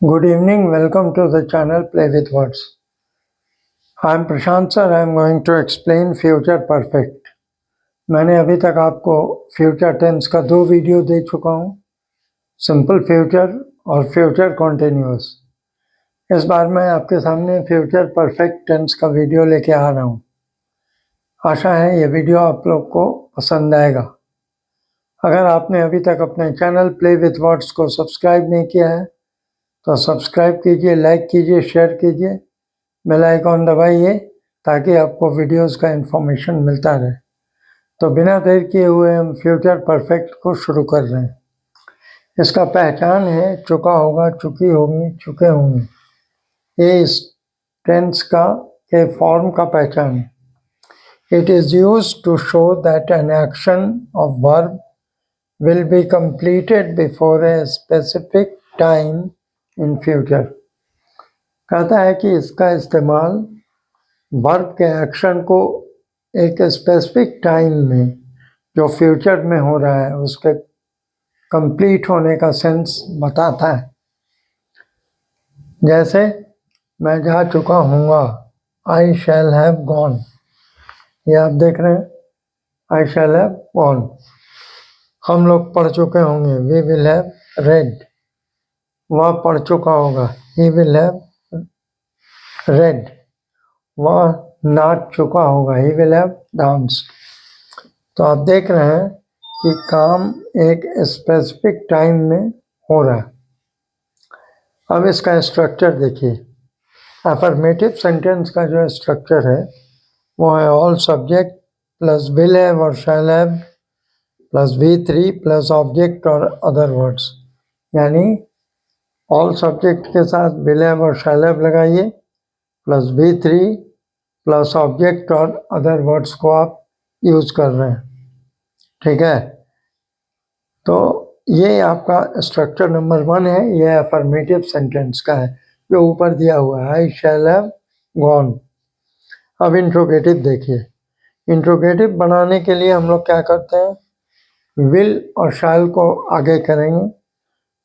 Good evening, welcome to the channel Play with Words. I am Prashant sir, I am going to explain future perfect. मैंने अभी तक आपको future tense का 2 video दे चुका हूँ, simple future और future continuous. इस बार मैं आपके सामने फ्यूचर परफेक्ट टेंस का वीडियो लेके आ रहा हूँ। आशा है ये वीडियो आप लोग को पसंद आएगा। अगर आपने अभी तक अपने चैनल प्ले विथ वर्ड्स को सब्सक्राइब नहीं किया है तो सब्सक्राइब कीजिए, लाइक कीजिए, शेयर कीजिए, बेल आइकॉन दबाइए ताकि आपको वीडियोस का इन्फॉर्मेशन मिलता रहे। तो बिना देर किए हुए हम फ्यूचर परफेक्ट को शुरू कर रहे हैं। इसका पहचान है चुका होगा, चुकी होगी, चुके होंगे। ये इस टेंस का के फॉर्म का पहचान है। It is used to show that an action of verb will be completed before a specific time in future. कहता है कि इसका इस्तेमाल वर्ब के एक्शन को एक स्पेसिफिक टाइम में जो फ्यूचर में हो रहा है उसके कंप्लीट होने का सेंस बताता है। जैसे मैं जा चुका हूँगा, आई शैल हैव गॉन। ये आप देख रहे हैं, आई शैल हैव गॉन। हम लोग पढ़ चुके होंगे, वी विल हैव रेड। वह पढ़ चुका होगा, ही विल हैव रेड। वह नाच चुका होगा, ही विल हैव डांस्ड। तो आप देख रहे हैं कि काम एक स्पेसिफिक टाइम में हो रहा है। अब इसका स्ट्रक्चर देखिए। अफर्मेटिव सेंटेंस का जो स्ट्रक्चर है वो है all subject plus will have और shall have plus V3 plus object और अदर वर्ड्स। यानी ऑल सब्जेक्ट के साथ विल हैव और शैल हैव लगाइए प्लस V3 प्लस ऑब्जेक्ट और अदर वर्ड्स को आप यूज कर रहे हैं। ठीक है, तो ये आपका स्ट्रक्चर नंबर 1 है। ये अफर्मेटिव सेंटेंस का है जो ऊपर दिया हुआ है, आई शैल हैव गॉन। अब इंट्रोगेटिव देखिए। इंट्रोगेटिव बनाने के लिए हम लोग क्या करते हैं, विल और शैल को आगे करेंगे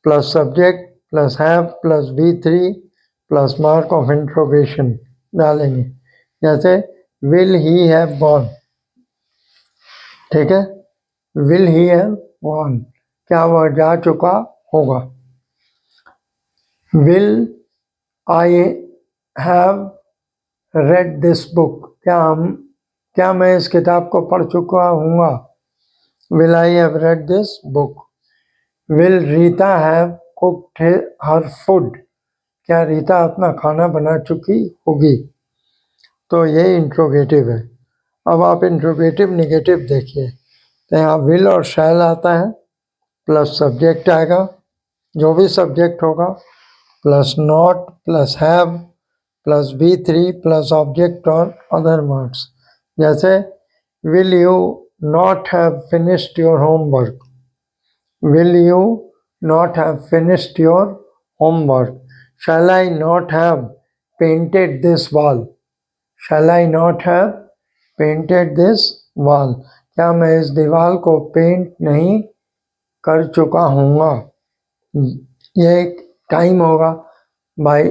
plus subject plus have plus V3 plus mark of interrogation डालेंगे। जैसे विल ही हैव गॉन। ठीक है, विल ही हैव गॉन, क्या वह जा चुका होगा। Will I have read this book, क्या मैं इस किताब को पढ़ चुका हूँगा। Will I have read this book. Will Rita have cooked her food, क्या रीता अपना खाना बना चुकी होगी। तो ये इंट्रोगेटिव है। अब आप इंट्रोगेटिव नेगेटिव देखिए, तो यहाँ विल और शैल आता है प्लस सब्जेक्ट आएगा, जो भी सब्जेक्ट होगा, plus not plus have plus V3 plus object और अदर वर्ड्स। जैसे will you not have finished your homework. Will you not have finished your homework. Shall I not have painted this wall. Shall I not have painted this wall, क्या मैं इस दीवार को paint नहीं कर चुका हूँगा। ये एक टाइम होगा, by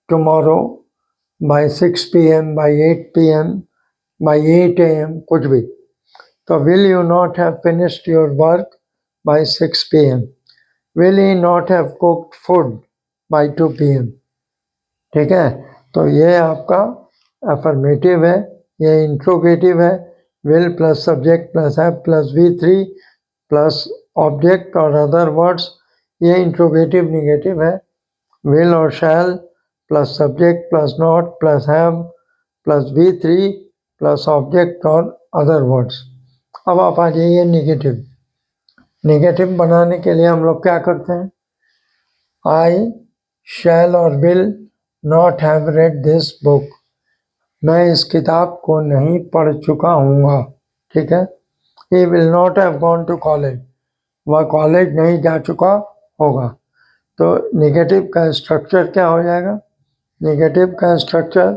tomorrow, by 6 PM, by 8 PM, by 8 AM, कुछ भी। तो will you not have finished your work by 6 PM। Will he not have cooked food by 2 PM। ठीक है, तो ये आपका अफर्मेटिव है, ये इंट्रोगेटिव है। Will plus subject plus have plus V3 plus object और अदर वर्ड्स, ये इंट्रोगेटिव नेगेटिव है। विल और शैल plus subject plus not plus have plus V3 plus object और अदर वर्ड्स। अब आप आ जाइए नेगेटिव। नेगेटिव बनाने के लिए हम लोग क्या करते हैं, आई शैल और will not have read this book, मैं इस किताब को नहीं पढ़ चुका हूँगा। ठीक है, he will not have gone to college, वह कॉलेज नहीं जा चुका होगा। तो नेगेटिव का स्ट्रक्चर क्या हो जाएगा, नेगेटिव का स्ट्रक्चर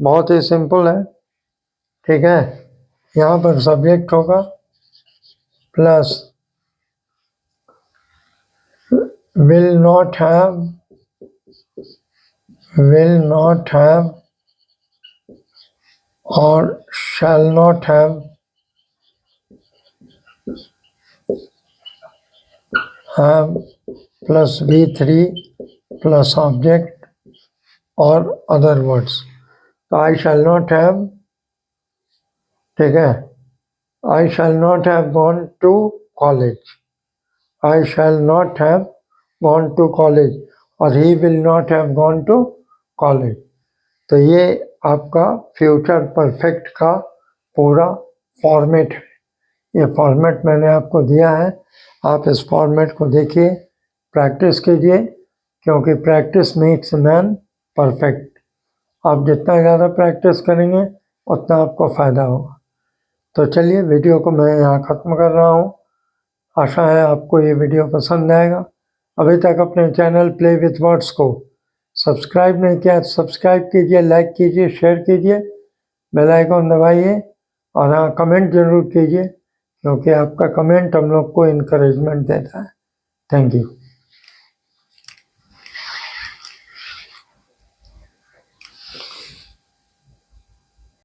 बहुत ही सिंपल है। ठीक है, यहाँ पर सब्जेक्ट होगा plus will not have will not have or shall not have plus V3 plus object or other words. तो I shall not have, ठीक है, I shall not have gone to college. I shall not have gone to college और he will not have gone to college. तो ये आपका future perfect का पूरा format है। ये फॉर्मेट मैंने आपको दिया है, आप इस फॉर्मेट को देखिए, प्रैक्टिस कीजिए, क्योंकि प्रैक्टिस मेक्स मैन परफेक्ट। आप जितना ज़्यादा प्रैक्टिस करेंगे उतना आपको फ़ायदा होगा। तो चलिए वीडियो को मैं यहाँ ख़त्म कर रहा हूँ। आशा है आपको ये वीडियो पसंद आएगा। अभी तक अपने चैनल प्ले विथ वर्ड्स को सब्सक्राइब नहीं किया तो सब्सक्राइब कीजिए, लाइक कीजिए, शेयर कीजिए, बेल आइकन दबाइए और हाँ कमेंट ज़रूर कीजिए, क्योंकि आपका कमेंट हम लोग को इनकरेजमेंट देता है। Thank you.